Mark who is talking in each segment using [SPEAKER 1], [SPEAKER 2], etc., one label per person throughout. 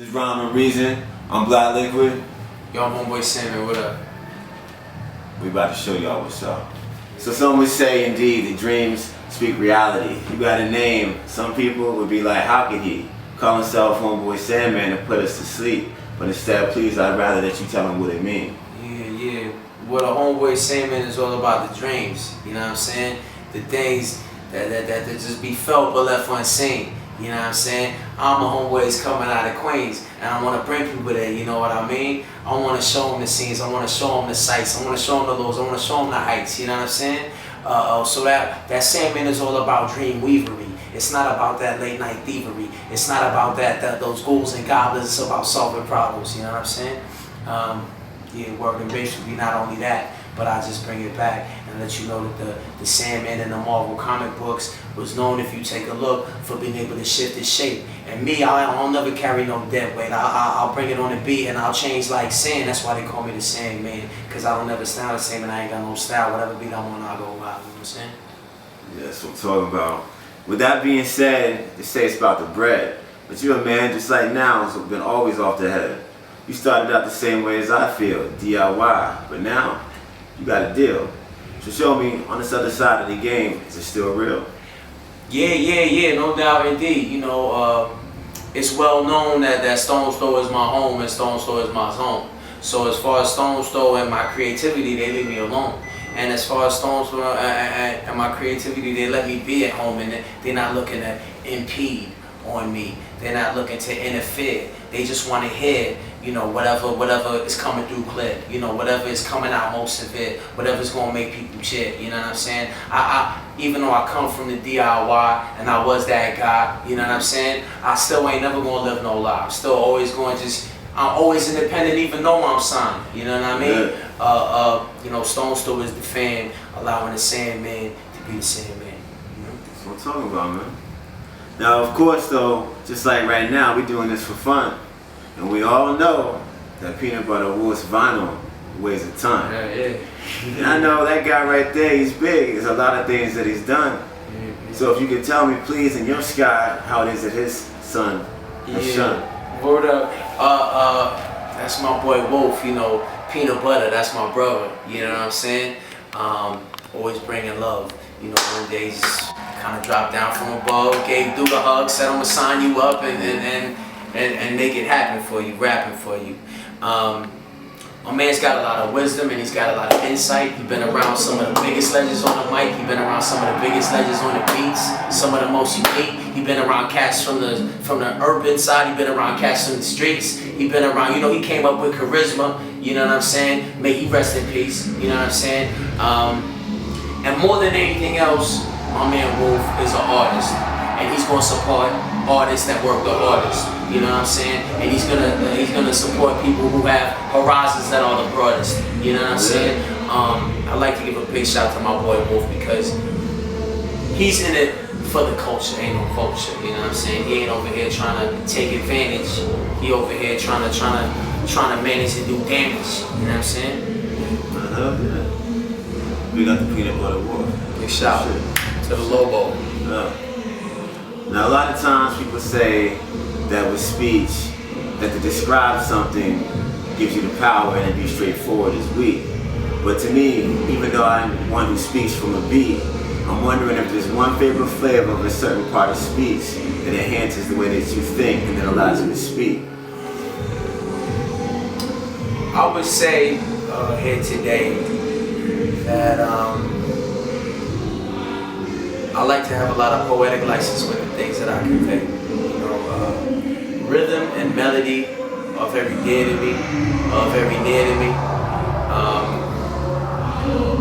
[SPEAKER 1] This Rhyme and Reason. I'm Black Liquid.
[SPEAKER 2] Yo, I'm Homeboy Sandman, what up?
[SPEAKER 1] We about to show y'all what's up. So some would say indeed the dreams speak reality. You got a name. Some people would be like, how could he call himself Homeboy Sandman and put us to sleep? But instead, please, I'd rather that you tell him what it means.
[SPEAKER 2] Yeah. What a Homeboy Sandman is all about the dreams. You know what I'm saying? The things that just be felt but left unseen. You know what I'm saying? I'm a homeboy coming out of Queens, and I want to bring people there, you know what I mean? I want to show them the scenes, I want to show them the sights, I want to show them the lows, I want to show them the heights, you know what I'm saying? So that Sandman is all about dream weavery. It's not about that late night thievery. It's not about those ghouls and goblins. It's about solving problems, you know what I'm saying? Yeah, word and basically not only that, but I just bring it back and let you know that the Sandman in the Marvel comic books was known, if you take a look, for being able to shift his shape. And me, I'll never carry no dead weight. I'll bring it on the beat and I'll change like sand. That's why they call me the Sandman, because I don't never style the same and I ain't got no style. Whatever beat I'm on, I'll go wild, you know what I'm saying?
[SPEAKER 1] Yeah, that's what I'm talking about. With that being said, they say it's about the bread. But you're a man just like now who's been always off the head. You started out the same way as I feel, DIY, but now you got a deal. So show me, on this other side of the game, is it still real?
[SPEAKER 2] Yeah, no doubt indeed. You know, it's well known that Stone's Throw is my home and Stone's Throw is my home. So as far as Stone's Throw and my creativity, they leave me alone. And as far as Stone's Throw and my creativity, they let me be at home, and they're not looking to impede on me. They're not looking to interfere. They just want to hear, you know, whatever is coming through clear. You know, whatever is coming out most severe, whatever's gonna make people cheer. You know what I'm saying? I even though I come from the DIY and I was that guy, you know what I'm saying? I still ain't never gonna live no lie. I'm still always going I'm always independent, even though I'm signed. You know what I mean?
[SPEAKER 1] Yeah.
[SPEAKER 2] You know, Stone's Throw is the fan, allowing the Sandman to be the Sandman. You know?
[SPEAKER 1] That's what I'm talking about, man. Now, of course, though, just like right now, we're doing this for fun. And we all know that Peanut Butter Wolf's vinyl weighs a ton.
[SPEAKER 2] Yeah.
[SPEAKER 1] And I know that guy right there, he's big. There's a lot of things that he's done.
[SPEAKER 2] Yeah.
[SPEAKER 1] So if you could tell me, please, in your sky, how it is that his son has shone.
[SPEAKER 2] Word up. That's my boy Wolf, you know, Peanut Butter, that's my brother, you know what I'm saying? Always bringing love. You know, one day just kind of dropped down from above, gave Duke a hug, said I'm gonna sign you up and make it happen for you, rapping for you. My man's got a lot of wisdom and he's got a lot of insight. He's been around some of the biggest legends on the mic. He's been around some of the biggest legends on the beats, some of the most unique. He's been around cats from the urban side. He's been around cats from the streets. He's been around, you know, he came up with charisma, you know what I'm saying? May he rest in peace, you know what I'm saying? And more than anything else, my man Wolf is an artist, and he's gonna support artists that work with artists. You know what I'm saying? And he's gonna support people who have horizons that are the broadest. You know what I'm saying? I'd like to give a big shout to my boy Wolf, because he's in it for the culture, ain't no culture. You know what I'm saying? He ain't over here trying to take advantage. He over here trying to manage and do damage. You know what I'm saying?
[SPEAKER 1] Yeah. We got the Peanut Butter Wolf.
[SPEAKER 2] Big shout to the Lobo.
[SPEAKER 1] Now, a lot of times people say that with speech, that to describe something gives you the power and to be straightforward is weak. But to me, even though I'm one who speaks from a beat, I'm wondering if there's one favorite flavor of a certain part of speech that enhances the way that you think and that allows you to speak.
[SPEAKER 2] I would say here today that I like to have a lot of poetic license with the things that I convey. You know, rhythm and melody are very dear to me, are very near to me.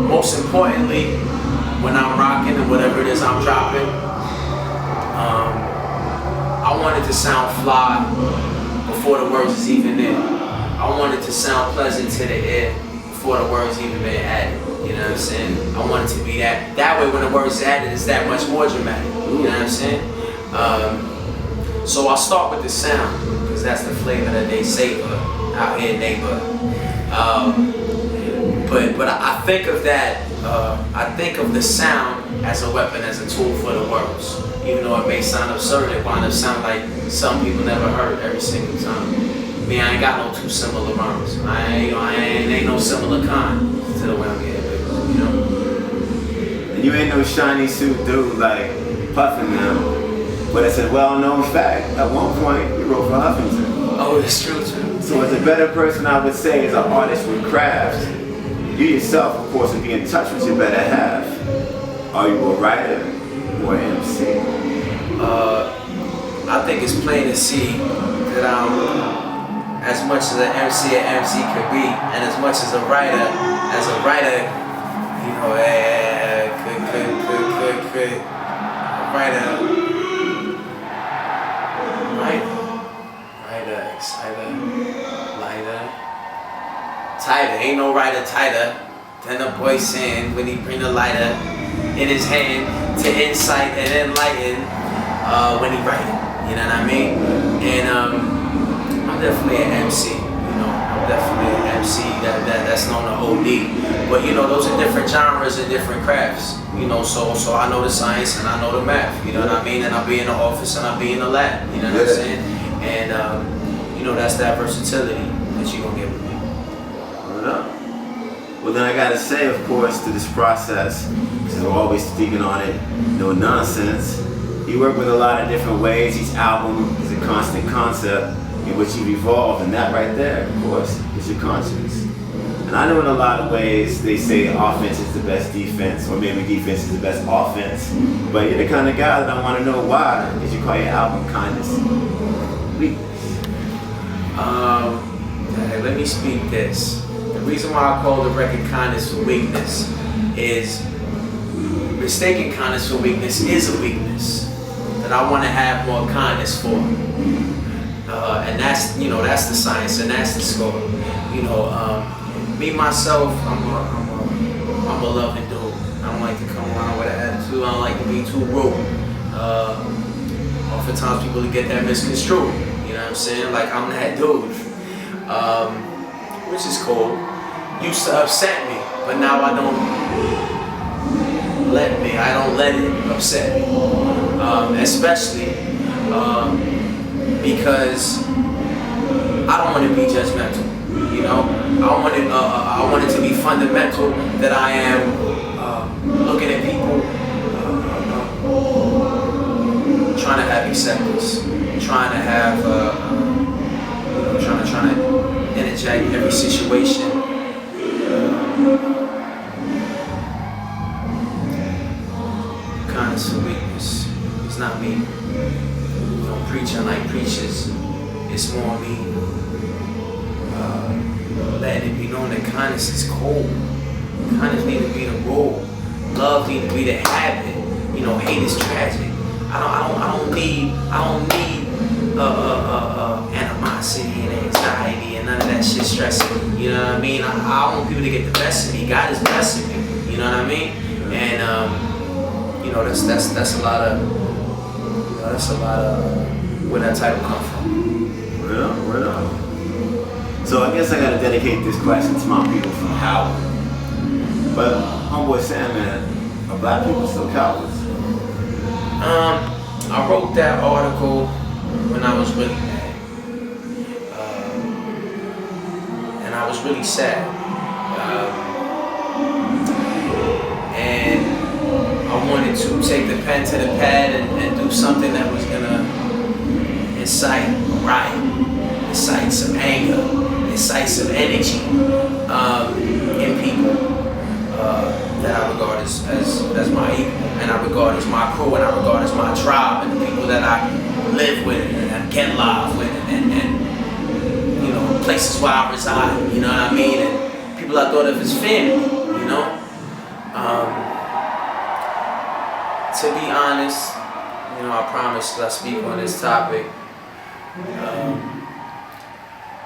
[SPEAKER 2] Most importantly, when I'm rocking and whatever it is I'm dropping, I want it to sound fly before the words is even in. I want it to sound pleasant to the ear before the words even been added. You know what I'm saying? I want it to be that way when the words added, it's that much more dramatic. You know what I'm saying? So I'll start with the sound, because that's the flavor that they savor out here, neighbor. But I think of that, I think of the sound as a weapon, as a tool for the words. Even though it may sound absurd, it wind up sounding like some people never heard every single time. Me, I ain't got no two similar rhymes. I ain't no similar kind to the way I'm getting big, you know?
[SPEAKER 1] And you ain't no shiny suit dude like Puffin now. But it's a well-known fact. At one point, you wrote for Huffington.
[SPEAKER 2] Oh, it's true too.
[SPEAKER 1] So as a better person, I would say, as an artist with craft, you yourself, of course, would be in touch with your better half. Are you a writer or an MC?
[SPEAKER 2] I think it's plain to see that I'm as much as an MC could be, and as much as a writer, you know, could a writer, exciter, lighter, tighter. Ain't no writer tighter than the boy Sand when he bring the lighter in his hand to incite and enlighten when he writing. You know what I mean? And I'm definitely an MC. You know, I'm definitely an MC that's known to OD. But you know, those are different genres and different crafts. You know, so I know the science and I know the math. You know what I mean? And I'll be in the office and I'll be in the lab. You know what I'm saying? And you know, that's that versatility that you gonna get with me.
[SPEAKER 1] Well, then I gotta say, of course, to this process, because we're always speaking on it, no nonsense. You work with a lot of different ways. Each album is a constant concept in which you've evolved, and that right there, of course, is your conscience. And I know in a lot of ways they say offense is the best defense, or maybe defense is the best offense. But you're the kind of guy that I want to know why did you call your album Kindness Weakness?
[SPEAKER 2] Let me speak this. The reason why I call the record Kindness for Weakness is mistaking kindness for weakness is a weakness that I want to have more kindness for. And that's, you know, that's the science and that's the score. You know, me myself, I'm a loving dude. I don't like to come around with an attitude. I don't like to be too rude. Oftentimes people get that misconstrued. You know what I'm saying? Like I'm that dude. Which is cool. Used to upset me, but now I don't let it upset me. Especially because I don't want to be judgmental. You know, I want it to be fundamental that I am looking at people, trying to have acceptance, trying to have, trying to interject every situation. Kindness for weakness. It's not me. You know, preaching like preachers. It's more me. Letting it be known that kindness is cold. Kindness need to be the rule. Love need to be the habit. You know, hate is tragic. I don't need animosity and anxiety and none of that shit stressing me. You know what I mean? I want people to get the best of me. God is blessing me. You know what I mean? And you know, that's a lot of, you know, that's a lot of where that title come from.
[SPEAKER 1] Well. So I guess I gotta dedicate this question to my people from Howard. But Homeboy Sandman, are black people still cowards?
[SPEAKER 2] I wrote that article when I was really mad. And I was really sad. And I wanted to take the pen to the pad and do something that was gonna incite a riot, incite some anger, incite some energy in people that I regard as my equal, and I regard as my crew, and I regard as my tribe, and the people that I live with and I get live with, and you know, places where I reside, you know what I mean, and people I thought of as family, you know. To be honest, you know, I promise that I speak on this topic.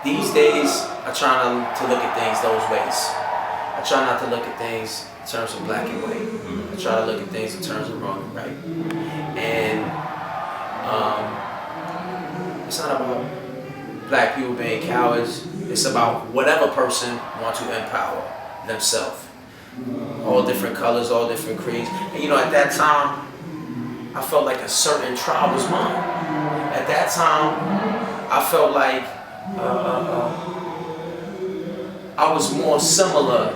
[SPEAKER 2] These days, I try not to look at things those ways. I try not to look at things in terms of black and white. I try to look at things in terms of wrong and right. And it's not about black people being cowards. It's about whatever person wants to empower themselves. All different colors, all different creeds. And you know, at that time, I felt like a certain tribe was mine. At that time, I felt like I was more similar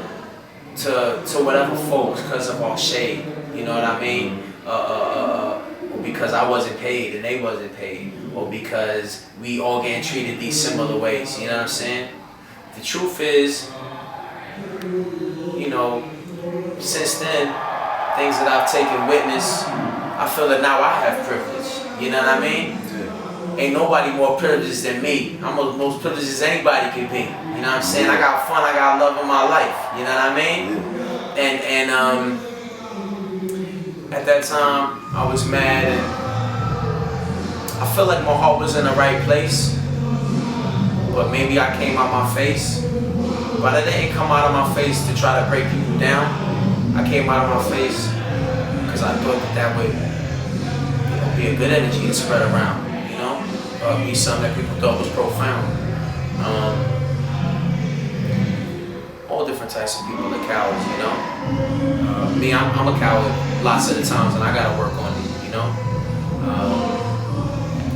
[SPEAKER 2] to whatever folks because of our shade. You know what I mean? Or because I wasn't paid and they wasn't paid, or because we all getting treated these similar ways. You know what I'm saying? The truth is, you know, since then, things that I've taken witness, I feel that now I have privilege. You know what I mean? Ain't nobody more privileged than me. I'm the most privileged as anybody can be. You know what I'm saying? I got fun, I got love in my life. You know what I mean? And at that time, I was mad and I feel like my heart was in the right place. But maybe I came out my face. But I didn't come out of my face to try to break people down. I came out of my face because I thought that would, you know, be a good energy to spread around. Be something that people thought was profound. All different types of people are cowards, you know. Me, I'm a coward lots of the times, and I gotta work on it, you know.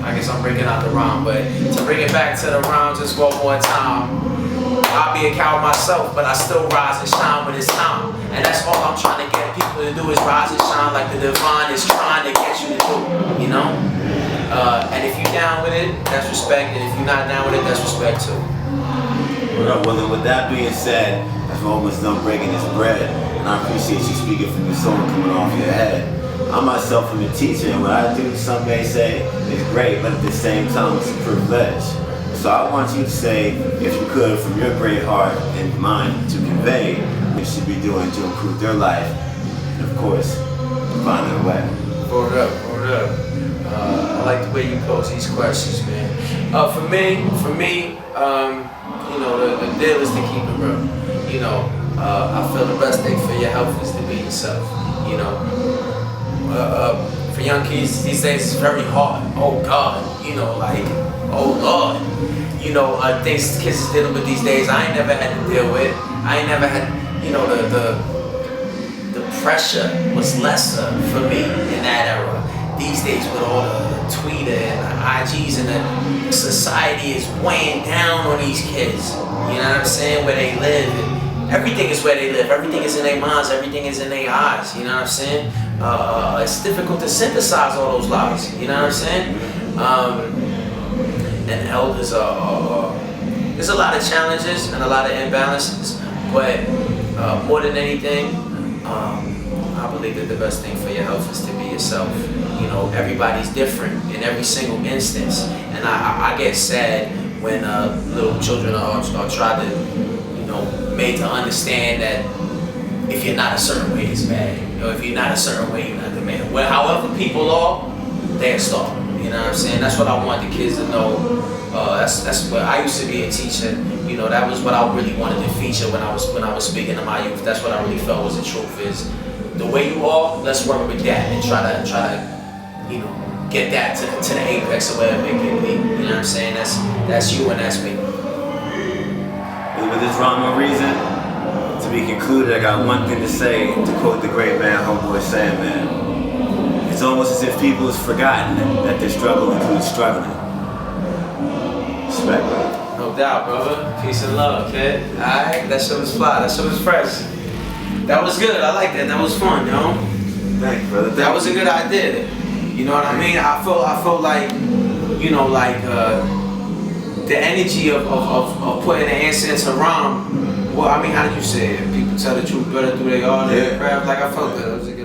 [SPEAKER 2] I guess I'm breaking out the rhyme, but to bring it back to the rhyme just one more time. I'll be a coward myself, but I still rise and shine when it's time. And that's all I'm trying to get people to do is rise and shine like the divine is trying to get you to do, you know? And if you're down with it, that's respect. And if you're not down with it, that's respect too.
[SPEAKER 1] Well, then with that being said, as we're almost done breaking this bread, and I appreciate you speaking from your soul and coming off your head. I myself am a teacher, and what I do, some may say, is great, but at the same time, it's a privilege. So I want you to say, if you could, from your great heart and mind, to convey what you should be doing to improve their life, and of course, find their way.
[SPEAKER 2] Hold up. I like the way you pose these questions, man. For me, you know, the deal is to keep it real. You know, I feel the best thing for your health is to be yourself. You know, for young kids these days it's very hard. Oh God, you know, like, oh Lord, you know, things kids is dealing with these days. I ain't never had to deal with. I ain't never had, you know, the pressure was lesser for me in that era. These days with all the Twitter and the IGs and the society is weighing down on these kids. You know what I'm saying? Where they live. And everything is where they live. Everything is in their minds. Everything is in their eyes. You know what I'm saying? It's difficult to synthesize all those lies. You know what I'm saying? And elders there's a lot of challenges and a lot of imbalances. But more than anything, I believe that the best thing for your health is to be yourself. You know, everybody's different in every single instance, and I get sad when little children are tried to, you know, made to understand that if you're not a certain way, it's bad. You know, if you're not a certain way, you're not the man. Well, however people are, they're star. You know what I'm saying? That's what I want the kids to know. That's what I used to be a teacher. You know, that was what I really wanted to feature when I was speaking to my youth. That's what I really felt was the truth is. The way you are, let's work with that and try to, you know, get that to the apex of where it may be. You know what I'm saying? That's you and that's me.
[SPEAKER 1] With this rhyme of reason, to be concluded, I got one thing to say, to quote the great man Homeboy Sandman. It's almost as if people have forgotten that their struggle includes struggling. Respect, bro.
[SPEAKER 2] No doubt, brother. Peace and love, kid. Alright, that shit was fly. That shit was fresh. That was good. I like that. That was fun, yo.
[SPEAKER 1] Thank you, brother.
[SPEAKER 2] That was a good idea. You know what I mean? I felt like, you know, like the energy of putting the answer into rhyme. Well, I mean, how did you say it? People tell the truth better through their art and their craft. Like I felt that. It was a good